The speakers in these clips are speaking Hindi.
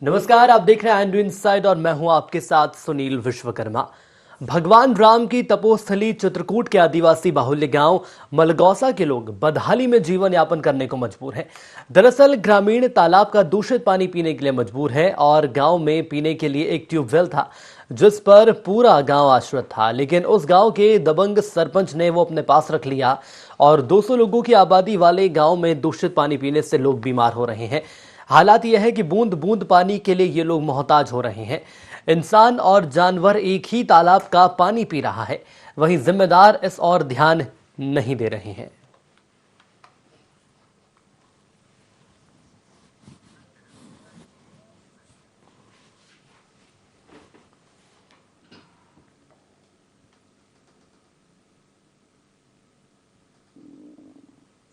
नमस्कार, आप देख रहे हैं एंड्रू इनसाइड और मैं हूं आपके साथ सुनील विश्वकर्मा। भगवान राम की तपोस्थली चित्रकूट के आदिवासी बाहुल्य गांव मलगौसा के लोग बदहाली में जीवन यापन करने को मजबूर हैं। दरअसल ग्रामीण तालाब का दूषित पानी पीने के लिए मजबूर है और गांव में पीने के लिए एक ट्यूबवेल था जिस पर पूरा गांव आश्रित था, लेकिन उस गांव के दबंग सरपंच ने वो अपने पास रख लिया और 200 लोगों की आबादी वाले गांव में दूषित पानी पीने से लोग बीमार हो रहे हैं। हालात यह है कि बूंद बूंद पानी के लिए ये लोग मोहताज हो रहे हैं। इंसान और जानवर एक ही तालाब का पानी पी रहा है, वहीं जिम्मेदार इस और ध्यान नहीं दे रहे हैं।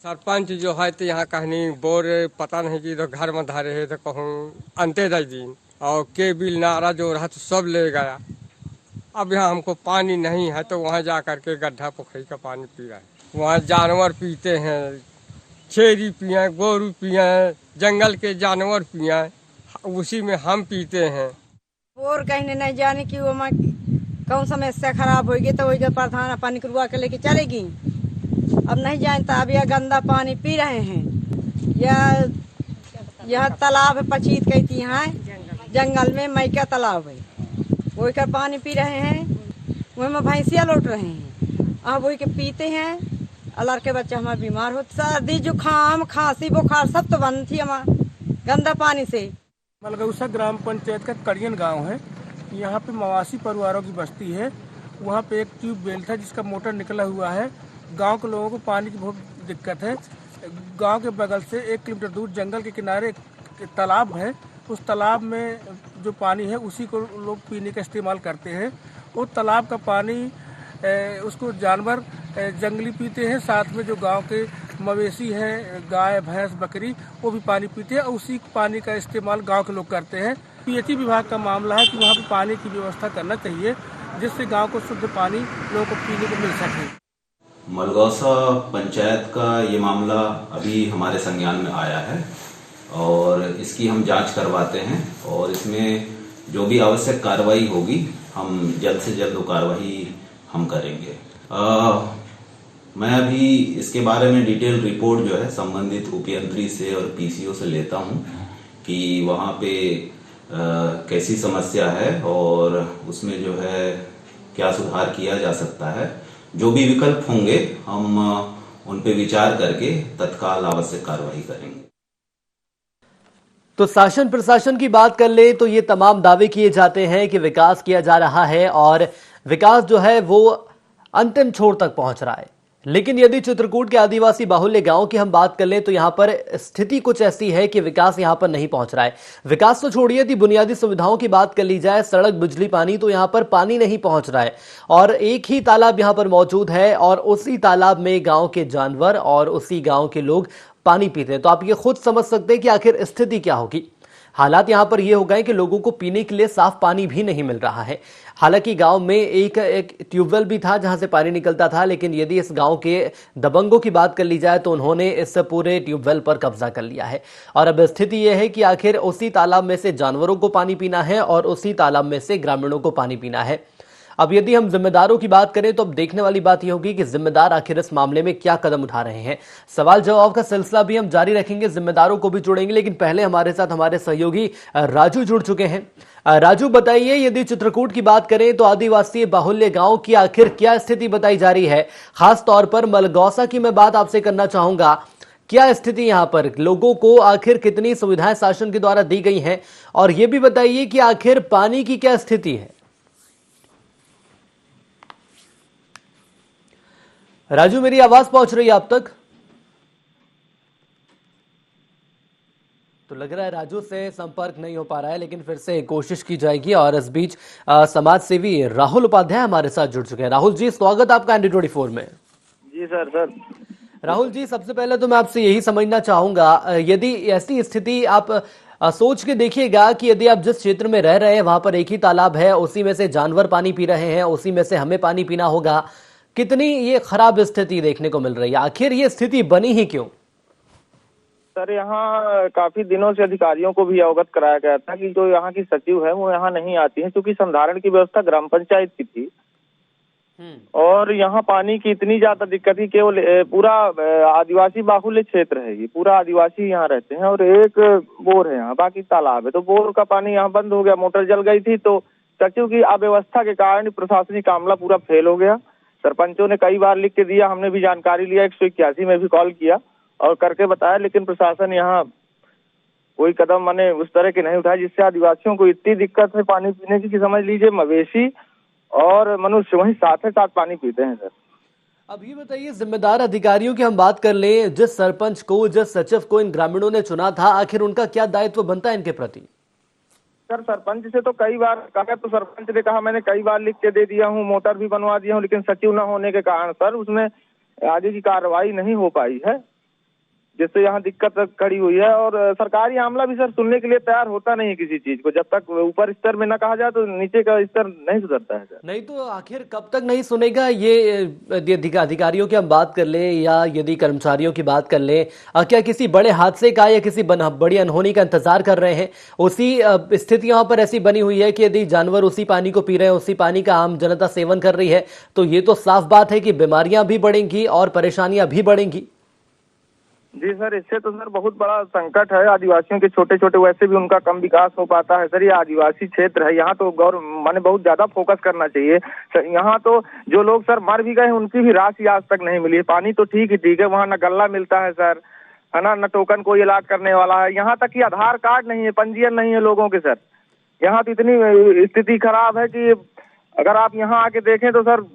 सरपंच जो है तो यहाँ कहीं बोर पता नहीं कि इधर घर में धारे है तो कहूँ अंते दे दिन और के बिल नारा जो रहा तो सब ले गया। अब यहाँ हमको पानी नहीं है तो वहाँ जा कर के गड्ढा पोखरी का पानी पी रहा है। वहाँ जानवर पीते हैं, छेरी पिए, गोरू पिए, जंगल के जानवर पिए, उसी में हम पीते हैं। बोर कहीं नहीं जाने की वो कौन समस्या खराब होगी तो वही प्रधान पानी करवा के लेके चलेगी। अब नहीं जानता, अब यह गंदा पानी पी रहे हैं। यह तालाब है, पचीत कहती है, जंगल में मैका तालाब है, वही का पानी पी रहे हैं। वही में भैंसिया लौट रहे हैं, अब वही के पीते हैं। अलर के बच्चे हमारे बीमार होते, सर्दी जुकाम खांसी बुखार सब तो बंद थी हमारे गंदा पानी से। मलगौसा ग्राम पंचायत का कड़ियन गांव है। यहाँ पे 82 परिवारों की बस्ती है। वहाँ पे एक ट्यूबवेल था जिसका मोटर निकला हुआ है। गांव के लोगों को पानी की बहुत दिक्कत है। गांव के बगल से 1 किलोमीटर दूर जंगल के किनारे एक तालाब है। उस तालाब में जो पानी है उसी को लोग पीने का इस्तेमाल करते हैं। उस तालाब का पानी उसको जानवर जंगली पीते हैं, साथ में जो गांव के मवेशी हैं, गाय भैंस बकरी, वो भी पानी पीते हैं और उसी पानी का इस्तेमाल गांव के लोग करते हैं। पीएचई विभाग का मामला है कि वहाँ पर पानी की व्यवस्था करना चाहिए जिससे गाँव को शुद्ध पानी लोगों को पीने को मिल सके। मलगौसा पंचायत का ये मामला अभी हमारे संज्ञान में आया है और इसकी हम जांच करवाते हैं और इसमें जो भी आवश्यक कार्रवाई होगी हम जल्द से जल्द वो कार्रवाई हम करेंगे। मैं अभी इसके बारे में डिटेल रिपोर्ट जो है संबंधित उपयंत्री से और पीसीओ से लेता हूं कि वहां पे कैसी समस्या है और उसमें जो है क्या सुधार किया जा सकता है। जो भी विकल्प होंगे हम उन पे विचार करके तत्काल आवश्यक कार्रवाई करेंगे। तो शासन प्रशासन की बात कर ले तो ये तमाम दावे किए जाते हैं कि विकास किया जा रहा है और विकास जो है वो अंतिम छोर तक पहुंच रहा है, लेकिन यदि चित्रकूट के आदिवासी बाहुल्य गांव की हम बात कर लें तो यहां पर स्थिति कुछ ऐसी है कि विकास यहां पर नहीं पहुंच रहा है। विकास तो छोड़िए, यदि बुनियादी सुविधाओं की बात कर ली जाए, सड़क बिजली पानी, तो यहां पर पानी नहीं पहुंच रहा है और एक ही तालाब यहां पर मौजूद है और उसी तालाब में गांव के जानवर और उसी गांव के लोग पानी पीते हैं। तो आप ये खुद समझ सकते हैं कि आखिर स्थिति क्या होगी। हालात यहां पर यह हो गए कि लोगों को पीने के लिए साफ पानी भी नहीं मिल रहा है। हालांकि गांव में एक ट्यूबवेल भी था जहां से पानी निकलता था, लेकिन यदि इस गांव के दबंगों की बात कर ली जाए तो उन्होंने इस पूरे ट्यूबवेल पर कब्जा कर लिया है और अब स्थिति यह है कि आखिर उसी तालाब में से जानवरों को पानी पीना है और उसी तालाब में से ग्रामीणों को पानी पीना है। अब यदि हम जिम्मेदारों की बात करें तो अब देखने वाली बात यह होगी कि जिम्मेदार आखिर इस मामले में क्या कदम उठा रहे हैं। सवाल जवाब का सिलसिला भी हम जारी रखेंगे, जिम्मेदारों को भी जोड़ेंगे, लेकिन पहले हमारे साथ हमारे सहयोगी राजू जुड़ चुके हैं। राजू, बताइए, यदि चित्रकूट की बात करें तो आदिवासी बाहुल्य गांव की आखिर क्या स्थिति बताई जा रही है। खास तौर पर मलगौसा की मैं बात आपसे करना चाहूंगा। क्या स्थिति यहां पर लोगों को आखिर कितनी सुविधाएं शासन के द्वारा दी गई हैं और यह भी बताइए कि आखिर पानी की क्या स्थिति है। राजू, मेरी आवाज पहुंच रही है आप तक? तो लग रहा है राजू से संपर्क नहीं हो पा रहा है, लेकिन फिर से कोशिश की जाएगी। और इस बीच समाज सेवी राहुल उपाध्याय हमारे साथ जुड़ चुके हैं। राहुल जी, स्वागत आपका एनडी 24 में। जी सर। राहुल जी, सबसे पहले तो मैं आपसे यही समझना चाहूंगा, यदि ऐसी स्थिति आप सोच के देखिएगा कि यदि आप जिस क्षेत्र में रह रहे हैं वहां पर एक ही तालाब है, उसी में से जानवर पानी पी रहे हैं, उसी में से हमें पानी पीना होगा, कितनी ये खराब स्थिति देखने को मिल रही है। आखिर ये स्थिति बनी ही क्यों? सर यहाँ काफी दिनों से अधिकारियों को भी अवगत कराया गया था कि जो यहाँ की सचिव है वो यहाँ नहीं आती है, क्योंकि संधारण की व्यवस्था ग्राम पंचायत की थी और यहाँ पानी की इतनी ज्यादा दिक्कत थी। केवल पूरा आदिवासी बाहुल्य क्षेत्र है, ये पूरा आदिवासी यहाँ रहते हैं और एक बोर है यहाँ, बाकी तालाब है। तो बोर का पानी यहाँ बंद हो गया, मोटर जल गई थी, तो सचिव की अव्यवस्था के कारण प्रशासनिक मामला पूरा फेल हो गया। सरपंचों ने कई बार लिख के दिया, हमने भी जानकारी लिया, 181 में भी कॉल किया और करके बताया, लेकिन प्रशासन यहाँ कोई कदम माने उस तरह के नहीं उठाए, जिससे आदिवासियों को इतनी दिक्कत है पानी पीने की कि समझ लीजिए मवेशी और मनुष्य वहीं साथ साथ पानी पीते हैं सर। अब ये बताइए, जिम्मेदार अधिकारियों की हम बात कर लें, जिस सरपंच को, जिस सचिव को इन ग्रामीणों ने चुना था, आखिर उनका क्या दायित्व बनता है इनके प्रति? सर सरपंच से तो कई बार कहा, तो सरपंच ने कहा मैंने कई बार लिख के दे दिया हूँ, मोटर भी बनवा दिया हूँ, लेकिन सचिव न होने के कारण सर उसमें आगे की कार्रवाई नहीं हो पाई है, जिससे यहाँ दिक्कत खड़ी हुई है। और सरकारी आमला भी सर सुनने के लिए तैयार होता नहीं है किसी चीज को, जब तक ऊपर स्तर में न कहा जाए तो नीचे का स्तर नहीं सुधरता है सर। नहीं तो आखिर कब तक नहीं सुनेगा ये? अधिकारियों की हम बात कर लें या यदि कर्मचारियों की बात कर लें, क्या किसी बड़े हादसे का या किसी बड़ी अनहोनी का इंतजार कर रहे हैं? उसी स्थिति यहाँ पर ऐसी बनी हुई है कि यदि जानवर उसी पानी को पी रहे हैं, उसी पानी का आम जनता सेवन कर रही है, तो ये तो साफ बात है कि बीमारियां भी बढ़ेंगी और परेशानियां भी बढ़ेंगी। जी सर, इससे तो सर बहुत बड़ा संकट है। आदिवासियों के छोटे छोटे वैसे भी उनका कम विकास हो पाता है सर, ये आदिवासी क्षेत्र है, यहाँ तो माने बहुत ज्यादा फोकस करना चाहिए सर। यहाँ तो जो लोग सर मर भी गए उनकी भी राशि आज तक नहीं मिली है। पानी तो ठीक है, वहाँ न गल्ला मिलता है सर, है ना, न टोकन कोई इलाज करने वाला है, यहाँ तक कि आधार कार्ड नहीं है, पंजीयन नहीं है लोगों के सर। यहाँ तो इतनी स्थिति खराब है कि अगर आप यहाँ आके देखें तो सर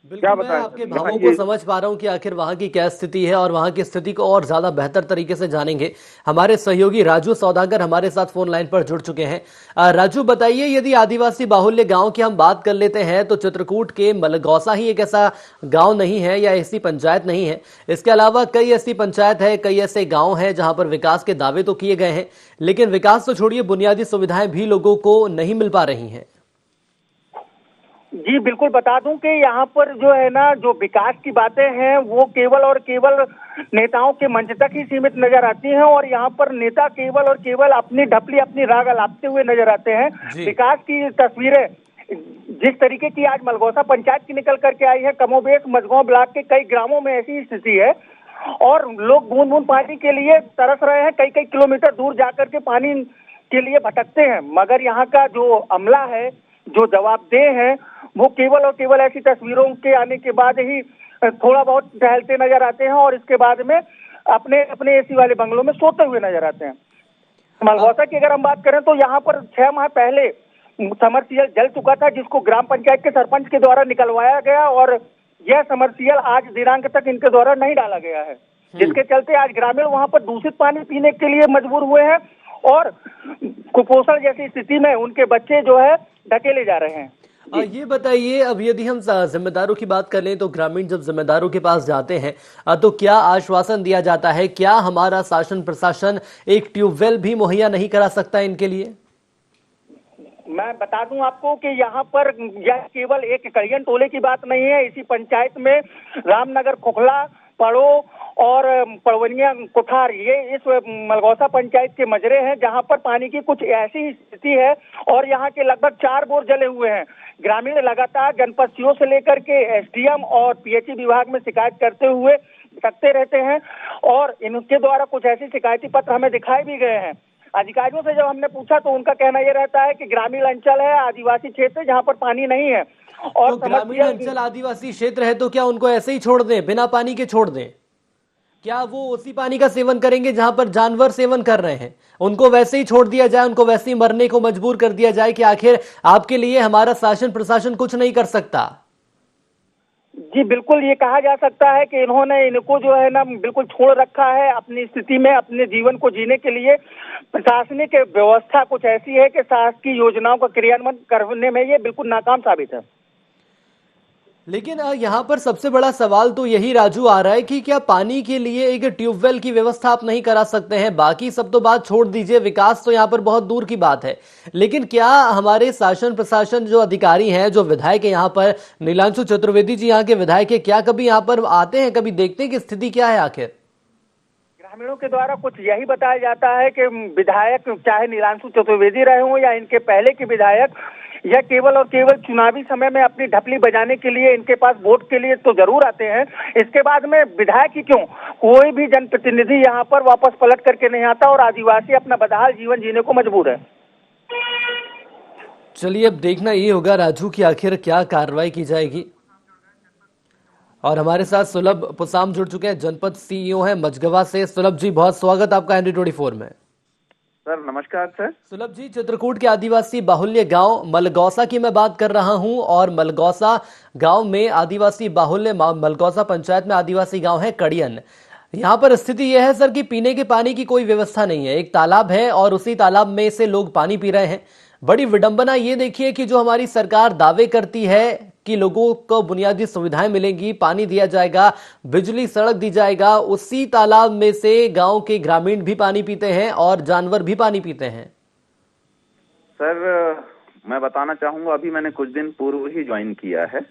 बिल्कुल, मैं आपके भावों को समझ पा रहा हूं कि आखिर वहां की क्या स्थिति है और वहां की स्थिति को और ज्यादा बेहतर तरीके से जानेंगे। हमारे सहयोगी राजू सौदागर हमारे साथ फोन लाइन पर जुड़ चुके हैं। राजू बताइए, यदि आदिवासी बाहुल्य गांव की हम बात कर लेते हैं तो चित्रकूट के मलगौसा ही एक ऐसा गांव नहीं है या ऐसी पंचायत नहीं है, इसके अलावा कई ऐसी पंचायत है, कई ऐसे गाँव है जहां पर विकास के दावे तो किए गए हैं, लेकिन विकास तो छोड़िए, बुनियादी सुविधाएं भी लोगों को नहीं मिल पा रही हैं। जी बिल्कुल, बता दूं कि यहाँ पर जो है ना, जो विकास की बातें हैं वो केवल और केवल नेताओं के मंच तक ही सीमित नजर आती हैं और यहाँ पर नेता केवल और केवल अपनी ढपली, अपनी राग अलापते हुए नजर आते हैं। विकास की तस्वीरें जिस तरीके की आज मलगौसा पंचायत की निकल करके आई है, कमोबेश मझगांव ब्लॉक के कई ग्रामों में ऐसी स्थिति है और लोग बूंद बूंद पानी के लिए तरस रहे हैं, कई कई किलोमीटर दूर जाकर के पानी के लिए भटकते हैं। मगर यहाँ का जो अमला है, जो जवाबदेह है, वो केवल और केवल ऐसी तस्वीरों के आने के बाद ही थोड़ा बहुत टहलते नजर आते हैं और इसके बाद में अपने अपने एसी वाले बंगलों में सोते हुए नजर आते हैं। मलगौसा की अगर हम बात करें तो यहाँ पर 6 माह पहले समरसीयल जल चुका था, जिसको ग्राम पंचायत के सरपंच के द्वारा निकलवाया गया और यह समरसीयल आज दिनांक तक इनके द्वारा नहीं डाला गया है, जिसके चलते आज ग्रामीण वहां पर दूषित पानी पीने के लिए मजबूर हुए हैं और कुपोषण जैसी स्थिति में उनके बच्चे जो है धकेले जा रहे हैं। ये बताइए, अब यदि हम जिम्मेदारों की बात कर लें तो ग्रामीण जब जिम्मेदारों के पास जाते हैं तो क्या आश्वासन दिया जाता है? क्या हमारा शासन प्रशासन एक ट्यूबवेल भी मुहैया नहीं करा सकता इनके लिए? मैं बता दूं आपको कि यहाँ पर यह केवल एक कड़ियन टोले की बात नहीं है। इसी पंचायत में रामनगर, खोखला, पड़ो और पड़वनिया, कुठार, ये इस मलगौसा पंचायत के मजरे हैं जहां पर पानी की कुछ ऐसी स्थिति है और यहाँ के लगभग 4 बोर जले हुए हैं। ग्रामीण लगातार जनपद सीओ से लेकर के एसडीएम और पीएचई विभाग में शिकायत करते हुए भटकते रहते हैं और इनके द्वारा कुछ ऐसी शिकायती पत्र हमें दिखाए भी गए हैं। अधिकारियों से जब हमने पूछा तो उनका कहना यह रहता है कि ग्रामीण अंचल है, आदिवासी क्षेत्र, जहाँ पर पानी नहीं है। और तो ग्रामीण अंचल आदिवासी क्षेत्र है तो क्या उनको ऐसे ही छोड़ दें, बिना पानी के छोड़ दें? क्या वो उसी पानी का सेवन करेंगे जहां पर जानवर सेवन कर रहे हैं? उनको वैसे ही छोड़ दिया जाए, उनको वैसे ही मरने को मजबूर कर दिया जाए कि आखिर आपके लिए हमारा शासन प्रशासन कुछ नहीं कर सकता? जी बिल्कुल, ये कहा जा सकता है कि इन्होंने इनको जो है ना बिल्कुल छोड़ रखा है अपनी स्थिति में, अपने जीवन को जीने के लिए। प्रशासनिक व्यवस्था कुछ ऐसी है कि शासकीय योजनाओं का क्रियान्वयन करने में ये बिल्कुल नाकाम साबित है। लेकिन यहाँ पर सबसे बड़ा सवाल तो यही राजू आ रहा है कि क्या पानी के लिए एक ट्यूबवेल की व्यवस्था आप नहीं करा सकते हैं? बाकी सब तो बात छोड़ दीजिए, विकास तो यहाँ पर बहुत दूर की बात है, लेकिन क्या हमारे शासन प्रशासन जो अधिकारी हैं, जो विधायक है यहाँ पर, नीलांशु चतुर्वेदी जी यहाँ के विधायक है, क्या कभी यहाँ पर आते हैं, कभी देखते हैं कि स्थिति क्या है आखिर? ग्रामीणों के द्वारा कुछ यही बताया जाता है कि विधायक चाहे नीलांशु चतुर्वेदी रहे हों या इनके पहले के विधायक, यह केवल और केवल चुनावी समय में अपनी ढपली बजाने के लिए इनके पास वोट के लिए तो जरूर आते हैं। इसके बाद में विधायक ही क्यों, कोई भी जनप्रतिनिधि यहाँ पर वापस पलट करके नहीं आता और आदिवासी अपना बदहाल जीवन जीने को मजबूर है। चलिए अब देखना ये होगा राजू की आखिर क्या कार्रवाई की जाएगी। और हमारे साथ सुलभ पुसाम जुड़ चुके हैं, जनपद सीईओ हैं मझगवा से। सुलभ जी, बहुत स्वागत आपका हैंडी 24 में। सर नमस्कार सर। सुलभ जी, चित्रकूट के आदिवासी बाहुल्य गांव मलगौसा की मैं बात कर रहा हूं और मलगौसा गांव में आदिवासी बाहुल्य मलगौसा पंचायत में आदिवासी गांव है कड़ियन। यहाँ पर स्थिति यह है सर कि पीने के पानी की कोई व्यवस्था नहीं है। एक तालाब है और उसी तालाब में से लोग पानी पी रहे हैं। बड़ी विडंबना ये देखिए कि जो हमारी सरकार दावे करती है कि लोगों को बुनियादी सुविधाएं मिलेंगी, पानी दिया जाएगा, बिजली सड़क दी जाएगा, उसी तालाब में से गांव के ग्रामीण भी पानी पीते हैं और जानवर भी पानी पीते हैं। सर मैं बताना चाहूंगा, अभी मैंने कुछ दिन पूर्व ही ज्वाइन किया है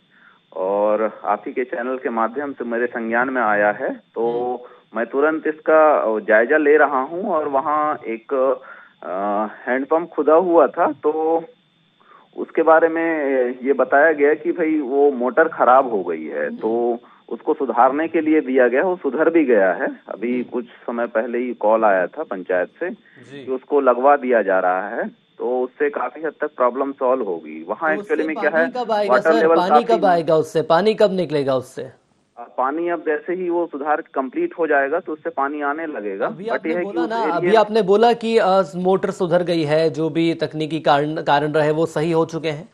और आप ही के चैनल के माध्यम से मेरे संज्ञान में आया है, तो मैं तुरंत इसका जायजा ले रहा हूं। और वहां एक हैंडपंप खुदा हुआ था, तो उसके बारे में ये बताया गया कि भाई वो मोटर खराब हो गई है, तो उसको सुधारने के लिए दिया गया। वो सुधर भी गया है। अभी कुछ समय पहले ही कॉल आया था पंचायत से कि उसको लगवा दिया जा रहा है, तो उससे काफी हद तक प्रॉब्लम सॉल्व होगी। वहाँ तो एक्चुअली में क्या है, वाटर लेवल पानी कब आएगा उससे, पानी कब निकलेगा उससे? पानी अब जैसे ही वो सुधार कंप्लीट हो जाएगा तो उससे पानी आने लगेगा। अभी आपने बोला कि मोटर सुधर गई है, जो भी तकनीकी कारण रहे वो सही हो चुके हैं।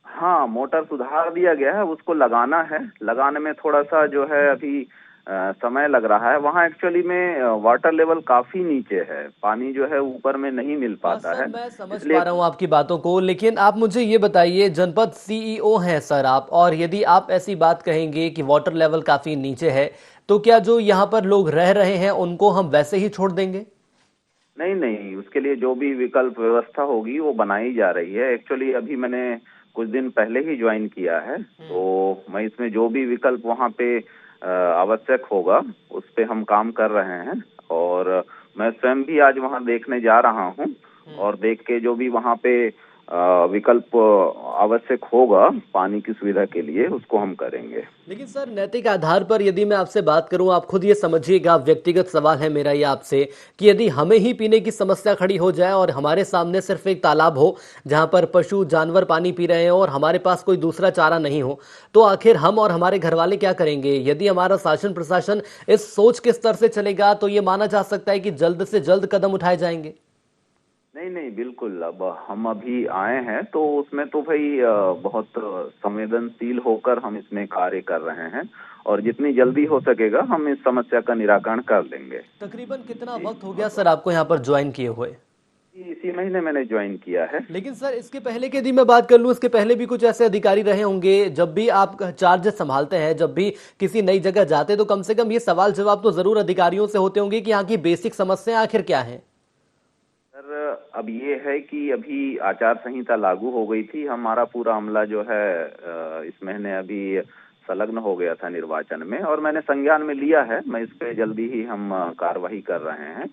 हाँ, मोटर सुधार दिया गया है, उसको लगाना है। लगाने में थोड़ा सा जो है अभी समय लग रहा है। वहाँ एक्चुअली में वाटर लेवल काफी नीचे है, पानी जो है ऊपर में नहीं मिल पाता है। मैं समझ पा रहा हूँ आपकी बातों को, लेकिन आप मुझे ये बताइए, जनपद सीईओ हैं सर आप, और यदि आप ऐसी बात कहेंगे कि वाटर लेवल काफी नीचे है, तो क्या जो यहाँ पर लोग रह रहे हैं उनको हम वैसे ही छोड़ देंगे? नहीं नहीं, उसके लिए जो भी विकल्प व्यवस्था होगी वो बनाई जा रही है। एक्चुअली अभी मैंने कुछ दिन पहले ही ज्वाइन किया है, तो मैं इसमें जो भी विकल्प वहाँ पे आवश्यक होगा उस पे हम काम कर रहे हैं। और मैं स्वयं भी आज वहाँ देखने जा रहा हूँ और देख के जो भी वहाँ पे विकल्प आवश्यक होगा पानी की सुविधा के लिए, उसको हम करेंगे। लेकिन सर, नैतिक आधार पर यदि मैं आपसे बात करूं, आप खुद ये समझिएगा, व्यक्तिगत सवाल है मेरा ये आपसे, कि यदि हमें ही पीने की समस्या खड़ी हो जाए और हमारे सामने सिर्फ एक तालाब हो जहां पर पशु जानवर पानी पी रहे हो और हमारे पास कोई दूसरा चारा नहीं हो, तो आखिर हम और हमारे घर वाले क्या करेंगे? यदि हमारा शासन प्रशासन इस सोच के स्तर से चलेगा तो ये माना जा सकता है कि जल्द से जल्द कदम उठाए जाएंगे। नहीं नहीं, बिल्कुल। अब हम अभी आए हैं तो उसमें तो भाई बहुत संवेदनशील होकर हम इसमें कार्य कर रहे हैं और जितनी जल्दी हो सकेगा हम इस समस्या का निराकरण कर लेंगे। तकरीबन कितना वक्त हो गया सर आपको यहाँ पर ज्वाइन किए हुए? इसी महीने मैंने ज्वाइन किया है। लेकिन सर, इसके पहले की यदि मैं बात कर लूं, इसके पहले भी कुछ ऐसे अधिकारी रहे होंगे। जब भी आप चार्ज संभालते हैं, जब भी किसी नई जगह जाते, तो कम से कम ये सवाल जवाब तो जरूर अधिकारियों से होते होंगे कि यहाँ की बेसिक समस्याएं आखिर क्या है। अब ये है कि अभी आचार संहिता लागू हो गई थी, हमारा पूरा अमला जो है इस महीने अभी संलग्न हो गया था निर्वाचन में, और मैंने संज्ञान में लिया है। मैं इस पे जल्दी ही हम कार्रवाई कर रहे हैं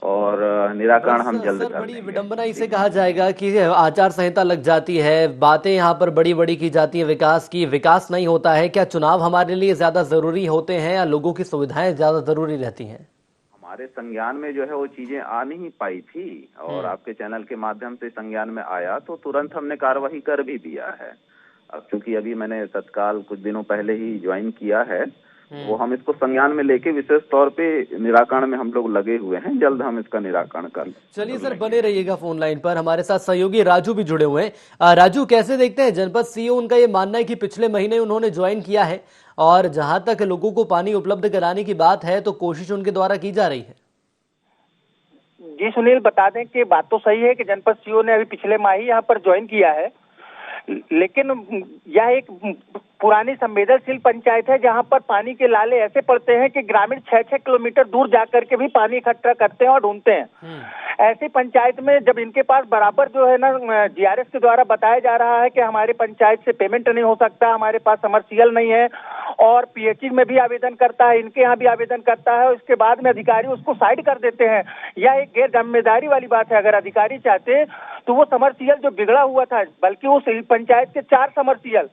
और निराकरण हम जल्द कर बड़ी विडंबना इसे कहा जाएगा कि आचार संहिता लग जाती है, बातें यहाँ पर बड़ी बड़ी की जाती है विकास की, विकास नहीं होता है। क्या चुनाव हमारे लिए ज्यादा जरूरी होते हैं या लोगों की सुविधाएं ज्यादा जरूरी रहती हैं? हमारे संज्ञान में जो है वो चीजें आ नहीं पाई थी और आपके चैनल के माध्यम से संज्ञान में आया तो तुरंत हमने कार्रवाई कर भी दिया है। अब चूंकि अभी मैंने तत्काल कुछ दिनों पहले ही ज्वाइन किया है, वो हम इसको संज्ञान में लेके विशेष तौर पे निराकरण में हम लोग लगे हुए हैं। जल्द हम इसका निराकरण कर। चलिए सर, बने रहिएगा फोन लाइन पर। हमारे साथ सहयोगी राजू भी जुड़े हुए हैं। राजू, कैसे देखते हैं जनपद सीईओ? उनका ये मानना है कि पिछले महीने उन्होंने ज्वाइन किया है और जहां तक लोगों को पानी उपलब्ध कराने की बात है तो कोशिश उनके द्वारा की जा रही है। जी सुनील, बता दें कि बात तो सही है कि जनपद सीईओ ने अभी पिछले माह ही यहाँ पर ज्वाइन किया है, लेकिन यह एक पुरानी संवेदनशील पंचायत है जहां पर पानी के लाले ऐसे पड़ते हैं कि ग्रामीण 6-6 किलोमीटर दूर जाकर के भी पानी इकट्ठा करते हैं और ढूंढते हैं। ऐसी पंचायत में जब इनके पास बराबर जो है ना जीआरएस के द्वारा बताया जा रहा है कि हमारे पंचायत से पेमेंट नहीं हो सकता, हमारे पास समर्सियल नहीं है और पीएचई में भी आवेदन करता है, इनके यहाँ भी आवेदन करता है, उसके बाद में अधिकारी उसको साइड कर देते हैं। यह एक गैर जिम्मेदारी वाली बात है। अगर अधिकारी चाहते तो वो समरसीयल जो बिगड़ा हुआ था, बल्कि उस पंचायत के 4 समरसीयल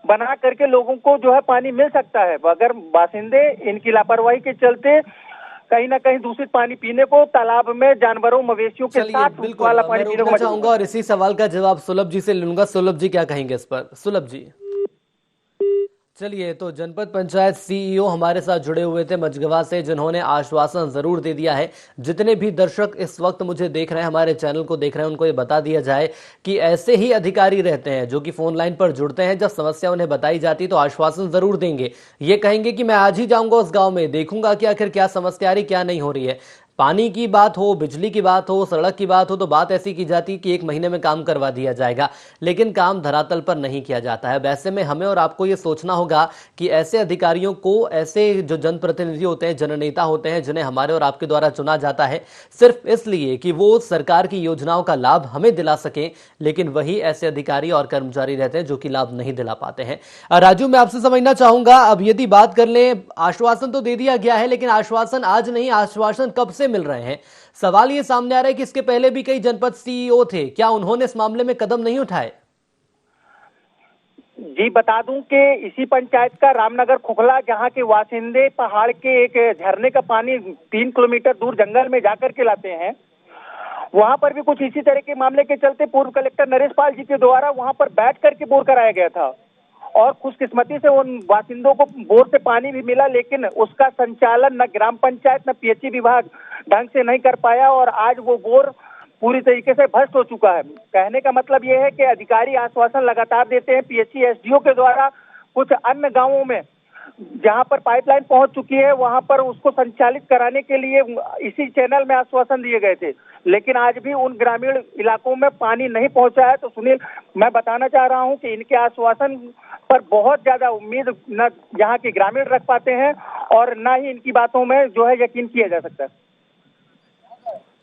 बना करके लोगों को जो है पानी मिल सकता है। अगर बासिंदे इनकी लापरवाही के चलते कहीं ना कहीं दूषित पानी पीने को, तालाब में जानवरों मवेशियों के चलिए, साथ बिल्कुल वाला मैं पानी पीने को रोकना चाहूंगा और इसी सवाल का जवाब सुलभ जी से लूंगा। सुलभ जी क्या कहेंगे इस पर? सुलभ जी, चलिए, तो जनपद पंचायत सीईओ हमारे साथ जुड़े हुए थे मझगवा से, जिन्होंने आश्वासन जरूर दे दिया है। जितने भी दर्शक इस वक्त मुझे देख रहे हैं, हमारे चैनल को देख रहे हैं, उनको ये बता दिया जाए कि ऐसे ही अधिकारी रहते हैं जो कि फोन लाइन पर जुड़ते हैं, जब समस्या उन्हें बताई जाती तो आश्वासन जरूर देंगे। ये कहेंगे कि मैं आज ही जाऊंगा उस गांव में, देखूंगा कि आखिर क्या समस्या आ रही, क्या नहीं हो रही है। पानी की बात हो, बिजली की बात हो, सड़क की बात हो, तो बात ऐसी की जाती कि 1 महीने में काम करवा दिया जाएगा, लेकिन काम धरातल पर नहीं किया जाता है। वैसे में हमें और आपको ये सोचना होगा कि ऐसे अधिकारियों को, ऐसे जो जनप्रतिनिधि होते हैं, जननेता होते हैं, जिन्हें हमारे और आपके द्वारा चुना जाता है सिर्फ इसलिए कि वो सरकार की योजनाओं का लाभ हमें दिला सकें, लेकिन वही ऐसे अधिकारी और कर्मचारी रहते हैं जो कि लाभ नहीं दिला पाते हैं। राजू, मैं आपसे समझना चाहूंगा, अब यदि बात कर लें, आश्वासन तो दे दिया गया है, लेकिन आश्वासन आज नहीं, आश्वासन कब से मिल रहे हैं? सवाल ये सामने आ रहा है कि इसके पहले भी कई जनपद सीईओ थे, क्या उन्होंने इस मामले में कदम नहीं उठाए? जी बता दूं कि इसी पंचायत का रामनगर खुखला, जहां के वासिंदे पहाड़ के एक झरने का पानी 3 किलोमीटर दूर जंगल में जाकर के लाते हैं, वहां पर भी कुछ इसी तरह के मामले के चलते पूर्व कलेक्टर नरेश पाल जी के द्वारा वहां पर बैठ करके बोर कराया गया था और खुशकिस्मती से उन बासिंदों को बोर से पानी भी मिला, लेकिन उसका संचालन न ग्राम पंचायत न पीएचई विभाग ढंग से नहीं कर पाया और आज वो बोर पूरी तरीके से भ्रष्ट हो चुका है। कहने का मतलब ये है कि अधिकारी आश्वासन लगातार देते हैं। पीएचई एसडीओ के द्वारा कुछ अन्य गांवों में जहां पर पाइपलाइन पहुंच चुकी है, वहां पर उसको संचालित कराने के लिए इसी चैनल में आश्वासन दिए गए थे, लेकिन आज भी उन ग्रामीण इलाकों में पानी नहीं पहुंचा है। तो सुनील, मैं बताना चाह रहा हूं कि इनके आश्वासन पर बहुत ज्यादा उम्मीद न यहाँ के ग्रामीण रख पाते हैं और न ही इनकी बातों में जो है यकीन किया जा सकता है।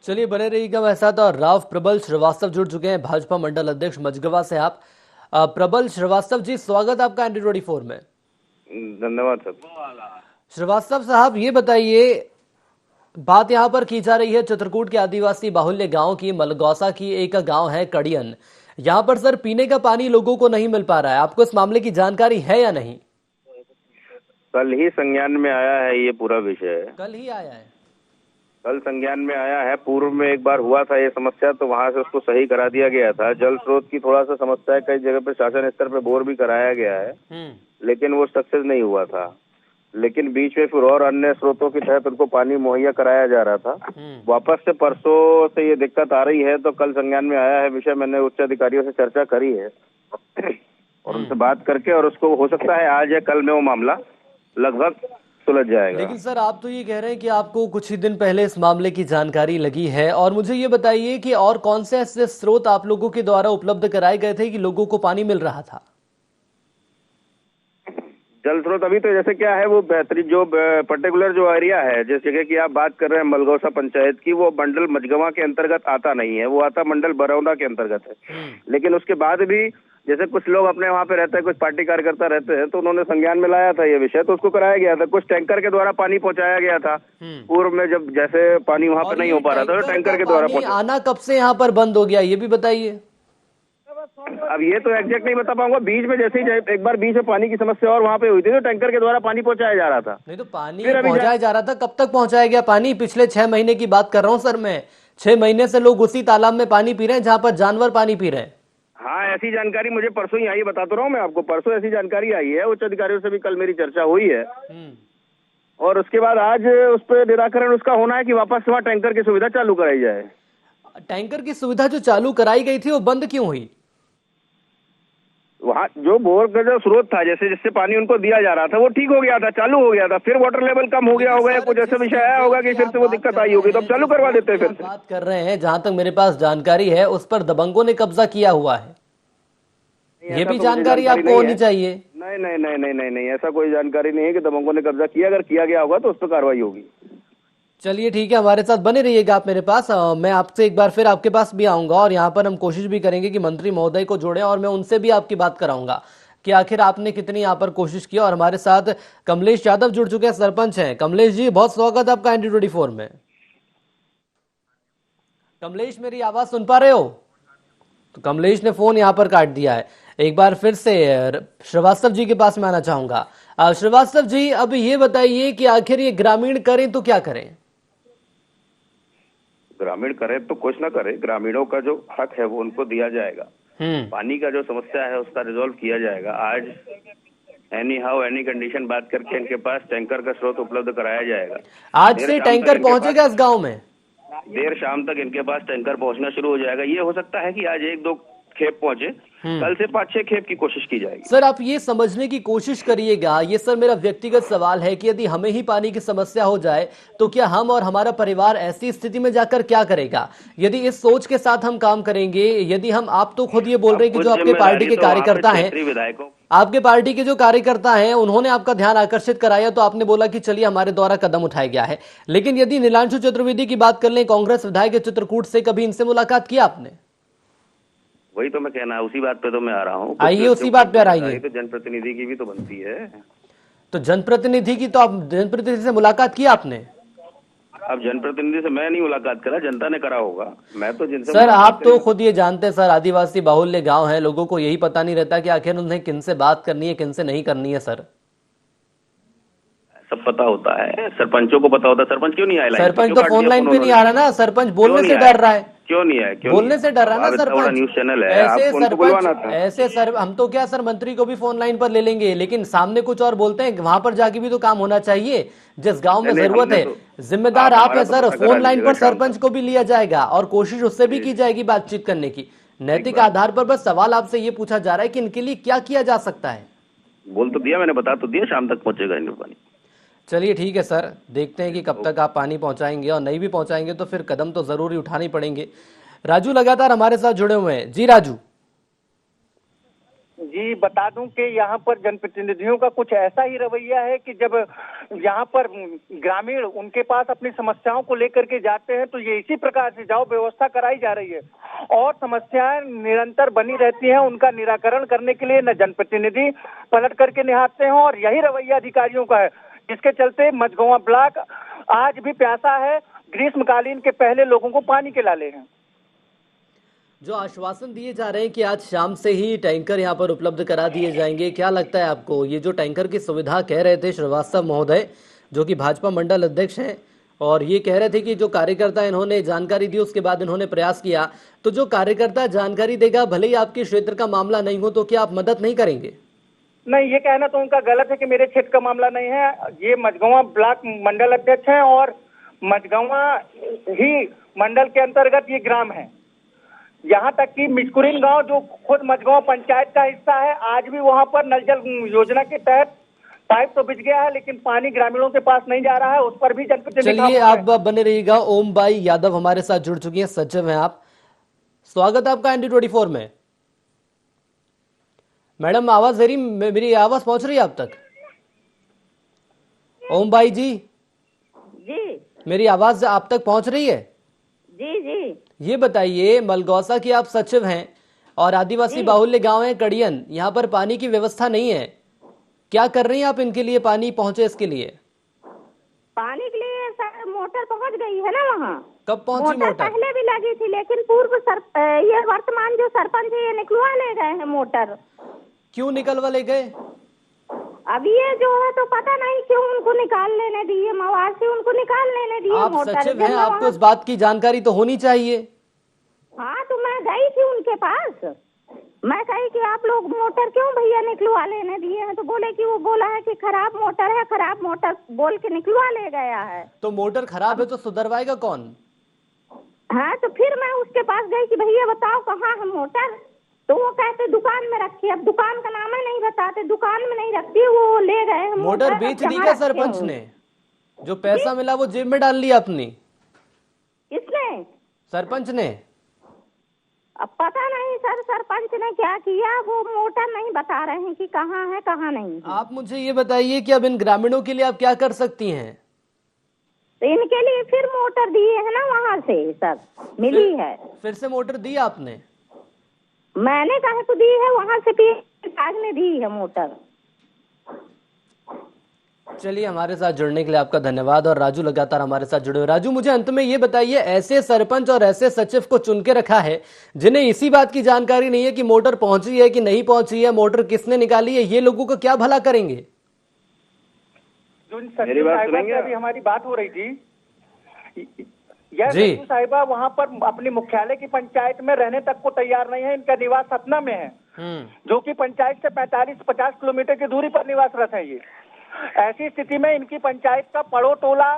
चलिए, बने रहिएगा मेरे साथ। और राव प्रबल श्रीवास्तव जुड़ चुके हैं, भाजपा मंडल अध्यक्ष मझगवा से। आप प्रबल श्रीवास्तव जी, स्वागत आपका एंटी 24 में। धन्यवाद सर। श्रीवास्तव साहब, ये बताइए, बात यहाँ पर की जा रही है चित्रकूट के आदिवासी बाहुल्य गांव की, मलगौसा की एक गांव है कड़ियन। यहाँ पर सर पीने का पानी लोगों को नहीं मिल पा रहा है, आपको इस मामले की जानकारी है या नहीं? कल ही संज्ञान में आया है ये पूरा विषय। कल ही आया है? कल संज्ञान में आया है। पूर्व में एक बार हुआ था ये समस्या, तो वहां से उसको सही करा दिया गया था। जल स्रोत की थोड़ा सा समस्या है, कई जगह पे शासन स्तर पे बोर भी कराया गया है, लेकिन वो सक्सेस नहीं हुआ था। लेकिन बीच में फिर और अन्य स्रोतों के तहत उनको पानी मुहैया कराया जा रहा था। वापस से परसों से ये दिक्कत आ रही है, तो कल संज्ञान में आया है विषय। मैंने उच्च अधिकारियों से चर्चा करी है और उनसे बात करके, और उसको हो सकता है आज या कल में वो मामला लगभग सुलझ जाएगा। लेकिन सर, आप तो ये कह रहे हैं कि आपको कुछ ही दिन पहले इस मामले की जानकारी लगी है, और मुझे ये बताइए कि और कौन से ऐसे स्रोत आप लोगों के द्वारा उपलब्ध कराए गए थे कि लोगों को पानी मिल रहा था? जल स्रोत अभी तो जैसे क्या है, वो बेहतरीन जो पर्टिकुलर जो एरिया है, जिस जगह की आप बात कर रहे हैं मलगौसा पंचायत की, वो मंडल मझगवा के अंतर्गत आता नहीं है, वो आता मंडल बरौदा के अंतर्गत है। लेकिन उसके बाद भी जैसे कुछ लोग अपने वहाँ पे रहते हैं, कुछ पार्टी कार्यकर्ता रहते हैं, तो उन्होंने संज्ञान में लाया था ये विषय, तो उसको कराया गया था। कुछ टैंकर के द्वारा पानी पहुंचाया गया था पूर्व में, जब जैसे पानी वहाँ पे नहीं हो पा रहा था, तो टैंकर के द्वारा पहुंचा। आना कब से यहाँ पर बंद हो गया, ये भी बताइए। अब ये तो एग्जैक्ट नहीं बता पाऊंगा। बीच में जैसे ही एक बार बीच में पानी की समस्या और वहाँ पे हुई थी, तो टैंकर के द्वारा पानी पहुंचाया जा रहा था। नहीं तो पानी पहुंचाया जा रहा था, कब तक पहुंचाया गया पानी? पिछले 6 महीने की बात कर रहा हूँ सर मैं। 6 महीने से लोग उसी तालाब में पानी पी रहे हैं जहाँ पर जानवर पानी पी रहे हैं। हाँ, ऐसी जानकारी मुझे परसों ही आई, बता तो रहा हूँ मैं आपको। परसों ऐसी जानकारी आई है, उच्च अधिकारियों से भी कल मेरी चर्चा हुई है, और उसके बाद आज उस पर निराकरण उसका होना है कि वापस वहाँ टैंकर की सुविधा चालू कराई जाए। टैंकर की सुविधा जो चालू कराई गई थी वो बंद क्यों हुई? वहाँ जो बोर का जो स्रोत था, जैसे जिससे पानी उनको दिया जा रहा था, वो ठीक हो गया था, चालू हो गया था। फिर वाटर लेवल कम हो गया होगा या कुछ ऐसा विषय आया होगा कि फिर से वो दिक्कत आई होगी, तो अब चालू करवा देते हैं फिर से। बात कर रहे हैं, जहां तक मेरे पास जानकारी है, उस पर दबंगों ने कब्जा किया हुआ है, ये भी जानकारी आपको होनी चाहिए। नहीं नहीं नहीं नहीं नहीं नहीं, ऐसा कोई जानकारी नहीं है कि दबंगों ने कब्जा किया। अगर किया गया होगा तो उस पर कार्रवाई होगी। चलिए ठीक है, हमारे साथ बने रहिएगा आप मेरे पास। मैं आपसे एक बार फिर आपके पास भी आऊंगा और यहाँ पर हम कोशिश भी करेंगे कि मंत्री महोदय को जोड़ें और मैं उनसे भी आपकी बात कराऊंगा, कि आखिर आपने कितनी यहाँ पर कोशिश की। और हमारे साथ कमलेश यादव जुड़ चुके हैं, सरपंच हैं। कमलेश जी, बहुत स्वागत है आपका ND24 में। कमलेश, मेरी आवाज सुन पा रहे हो? तो कमलेश ने फोन यहाँ पर काट दिया है। एक बार फिर से श्रीवास्तव जी के पास में आना चाहूंगा। श्रीवास्तव जी, अब ये बताइए कि आखिर ये ग्रामीण करें तो क्या करें? ग्रामीण करे तो कुछ ना करे, ग्रामीणों का जो हक है वो उनको दिया जाएगा। पानी का जो समस्या है उसका रिजॉल्व किया जाएगा। आज एनी हाउ एनी कंडीशन बात करके इनके पास टैंकर का स्रोत उपलब्ध कराया जाएगा। आज से टैंकर पहुंचेगा इस गांव में? देर शाम तक इनके पास टैंकर पहुंचना शुरू हो जाएगा। ये हो सकता है कि आज 1-2 खेप पहुंचे, कल से 5-6 खेप की कोशिश की जाएगी। सर, आप ये समझने की कोशिश करिएगा, ये सर मेरा व्यक्तिगत सवाल है कि यदि हमें ही पानी की समस्या हो जाए तो क्या हम और हमारा परिवार ऐसी स्थिति में जाकर क्या करेगा? यदि इस सोच के साथ हम काम करेंगे, यदि हम, आप तो खुद ये बोल रहे हैं कि जो आपके पार्टी के कार्यकर्ता हैं, आपके पार्टी के जो कार्यकर्ता हैं उन्होंने आपका ध्यान आकर्षित कराया तो आपने बोला कि चलिए हमारे द्वारा कदम उठाया गया है। लेकिन यदि नीलांशु चतुर्वेदी की बात कर लें, कांग्रेस विधायक चित्रकूट से, कभी इनसे मुलाकात की आपने? वही तो मैं कहना है, उसी बात पे तो मैं आ रहा हूँ। आइए उसी बात पे आइए। तो जनप्रतिनिधि की भी तो बनती है। तो जनप्रतिनिधि की, तो आप जनप्रतिनिधि से मुलाकात की आपने? अब जनप्रतिनिधि से मैं नहीं मुलाकात करा, जनता ने करा होगा। मैं तो जिनसे सर, आप तो खुद ये जानते हैं सर, आदिवासी बाहुल्य गांव है, लोगों को यही पता नहीं रहता कि आखिर उन्हें किनसे बात करनी है, किनसे नहीं करनी है। सर, सब पता होता है, सरपंचों को पता होता है। सरपंच क्यों नहीं आया? सरपंच तो फोन लाइन पे नहीं आ रहा ना, सरपंच बोलने से डर रहा है। क्यों नहीं है? बोलने से डर रहा ना सरपंच। न्यूज चैनल है, ऐसे आपको उनको बुलवाना था। ऐसे सर, हम तो क्या सर, मंत्री को भी फोन लाइन पर ले लेंगे, लेकिन सामने कुछ और बोलते हैं, वहां पर जाके भी तो काम होना चाहिए। जिस गांव में जरूरत है, जिम्मेदार आप है सर। फोन लाइन पर सरपंच को भी लिया जाएगा और कोशिश उससे भी की जाएगी बातचीत करने की। नैतिक आधार पर बस सवाल आपसे ये पूछा जा रहा है कि इनके लिए क्या किया जा सकता है। बोल तो दिया मैंने, बता तो दिया, शाम तक पहुंचेगा इनका पानी। चलिए ठीक है सर, देखते हैं कि कब तक आप पानी पहुंचाएंगे, और नहीं भी पहुंचाएंगे तो फिर कदम तो जरूर उठाने पड़ेंगे। राजू लगातार हमारे साथ जुड़े हुए हैं। जी राजू जी, बता दूं कि यहाँ पर जनप्रतिनिधियों का कुछ ऐसा ही रवैया है कि जब यहाँ पर ग्रामीण उनके पास अपनी समस्याओं को लेकर के जाते हैं तो ये इसी प्रकार से जाओ व्यवस्था कराई जा रही है और समस्याएं निरंतर बनी रहती हैं। उनका निराकरण करने के लिए न जनप्रतिनिधि पलट करके निहारते हैं और यही रवैया अधिकारियों का है, जिसके चलते मझगौवा ब्लॉक आज भी प्यासा है। ग्रीष्मकालीन के पहले लोगों को पानी के लाले हैं। जो आश्वासन दिए जा रहे हैं कि आज शाम से ही टैंकर यहां पर उपलब्ध करा दिए जाएंगे, क्या लगता है आपको? ये जो टैंकर की सुविधा कह रहे थे श्रीवास्तव महोदय, जो कि भाजपा मंडल अध्यक्ष हैं, और ये कह रहे थे कि जो कार्यकर्ता इन्होंने जानकारी दी उसके बाद इन्होंने प्रयास किया, तो जो कार्यकर्ता जानकारी देगा, भले ही आपके क्षेत्र का मामला नहीं हो, तो क्या आप मदद नहीं करेंगे? नहीं, ये कहना तो उनका गलत है कि मेरे क्षेत्र का मामला नहीं है। ये मझगौवा ब्लॉक मंडल अध्यक्ष हैं और मझगौवा ही मंडल के अंतर्गत ये ग्राम है। यहाँ तक कि मिचकुरिन गांव जो खुद मझगौवा पंचायत का हिस्सा है, आज भी वहाँ पर नल जल योजना के तहत पाइप तो बिछ गया है, लेकिन पानी ग्रामीणों के पास नहीं जा रहा है। उस पर भी जनप्रतिनिधि। चलिए, आप बने रहिएगा। ओम बाई यादव हमारे साथ जुड़ चुकी हैं, सचिव हैं आप। स्वागत है आपका ND24 में। मैडम, आवाज मेरी आवाज पहुंच रही है आप तक? ओम बाई जी, मेरी आवाज आप तक पहुंच रही है? जी जी। ये बताइए, मलगौसा की आप सचिव हैं और आदिवासी बाहुल्य गांव है कड़ियन, यहाँ पर पानी की व्यवस्था नहीं है, क्या कर रही हैं आप इनके लिए, पानी पहुंचे इसके लिए? पानी के लिए सर मोटर पहुंच गई है ना वहाँ। कब पहुंची मोटर? पहले भी लगी थी, लेकिन ये वर्तमान जो सरपंच है ये निकलवा ले गए हैं मोटर। क्यों निकलवा ले गए? अब ये जो है तो पता नहीं क्यों उनको निकाल लेने दिए, मवासी उनको निकाल लेने दिए आप मोटर। सचिव हैं, आपको इस बात की जानकारी तो होनी चाहिए। हाँ, तो मैं गई थी उनके पास, मैं कही कि आप लोग मोटर क्यों भैया निकलवा लेने दिए हैं, तो बोले कि वो बोला है कि खराब मोटर है, खराब मोटर बोल के निकलवा ले गया है। तो मोटर खराब है तो सुधरवाएगा कौन? हाँ, तो फिर मैं उसके पास गई कि भैया बताओ कहाँ है मोटर, तो वो कहते दुकान में रखी। अब दुकान का नाम ही नहीं बताते, दुकान में नहीं रखती, वो ले गए हैं मोटर। बेच दी क्या सरपंच ने? जो पैसा मिला वो जेब में डाल लिया अपनी? किसने? सरपंच ने। अब पता नहीं सर, सरपंच ने क्या किया, वो मोटर नहीं बता रहे हैं कि कहाँ है कहाँ नहीं। आप मुझे ये बताइए कि अब इन ग्रामीणों के लिए आप क्या कर सकती हैं? तो इनके लिए फिर मोटर दिए है ना वहाँ से सर, मिली है। फिर से मोटर दी आपने? मैंने कहा तो दी है, वहाँ से भी विभाग ने दी है मोटर। चलिए, हमारे साथ जुड़ने के लिए आपका धन्यवाद। और राजू लगातार हमारे साथ जुड़े हुए। राजू, मुझे अंत में ये बताइए, ऐसे सरपंच और ऐसे सचिव को चुन के रखा है जिन्हें इसी बात की जानकारी नहीं है कि मोटर पहुंची है कि नहीं पहुंची है, मोटर किसने निकाली है, ये लोगों को क्या भला करेंगे? जो सचिव साहिबा से अभी हमारी बात हो रही थी, यह जी। सचिव साहिबा वहाँ पर अपनी मुख्यालय की पंचायत में रहने तक को तैयार नहीं है। इनका निवास सतना में है, जो कि पंचायत से 45-50 किलोमीटर की दूरी पर निवासरत है। ये ऐसी स्थिति में इनकी पंचायत का पड़ो टोला,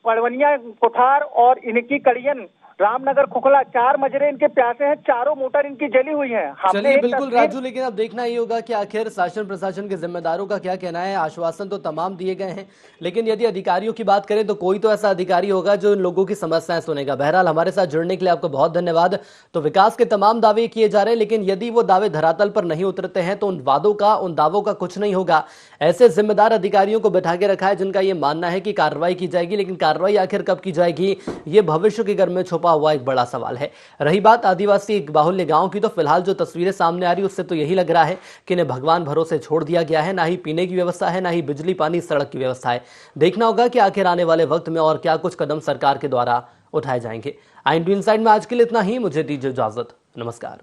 पड़वनिया कोठार और इनकी कड़ियन, रामनगर, खुखला, 4 मजरे इनके प्यासे हैं। चारों मोटर इनकी जली हुई है। चलिए, बिल्कुल राजू, लेकिन अब देखना ही होगा कि आखिर शासन प्रशासन के जिम्मेदारों का क्या कहना है। आश्वासन तो तमाम दिए गए हैं, लेकिन यदि अधिकारियों की बात करें तो कोई तो ऐसा अधिकारी होगा जो इन लोगों की समस्याएं सुनेगा। बहरहाल, हमारे साथ जुड़ने के लिए आपको बहुत धन्यवाद। तो विकास के तमाम दावे किए जा रहे हैं, लेकिन यदि वो दावे धरातल पर नहीं उतरते हैं तो उन दावों का कुछ नहीं होगा। ऐसे जिम्मेदार अधिकारियों को बैठा के रखा है जिनका ये मानना है कि कार्रवाई की जाएगी, लेकिन कार्रवाई आखिर कब की जाएगी, ये भविष्य के घर में छुपा हुआ एक बड़ा सवाल है। रही बात आदिवासी बाहुल्य गांव की, तो फिलहाल जो तस्वीरें सामने आ रही उससे तो यही लग रहा है कि इन्हें भगवान भरोसे छोड़ दिया गया है। ना ही पीने की व्यवस्था है, ना ही बिजली, पानी, सड़क की व्यवस्था है। देखना होगा कि आखिर आने वाले वक्त में और क्या कुछ कदम सरकार के द्वारा उठाए जाएंगे। IND इनसाइड में आज के लिए इतना ही। मुझे दीजिए इजाजत। नमस्कार।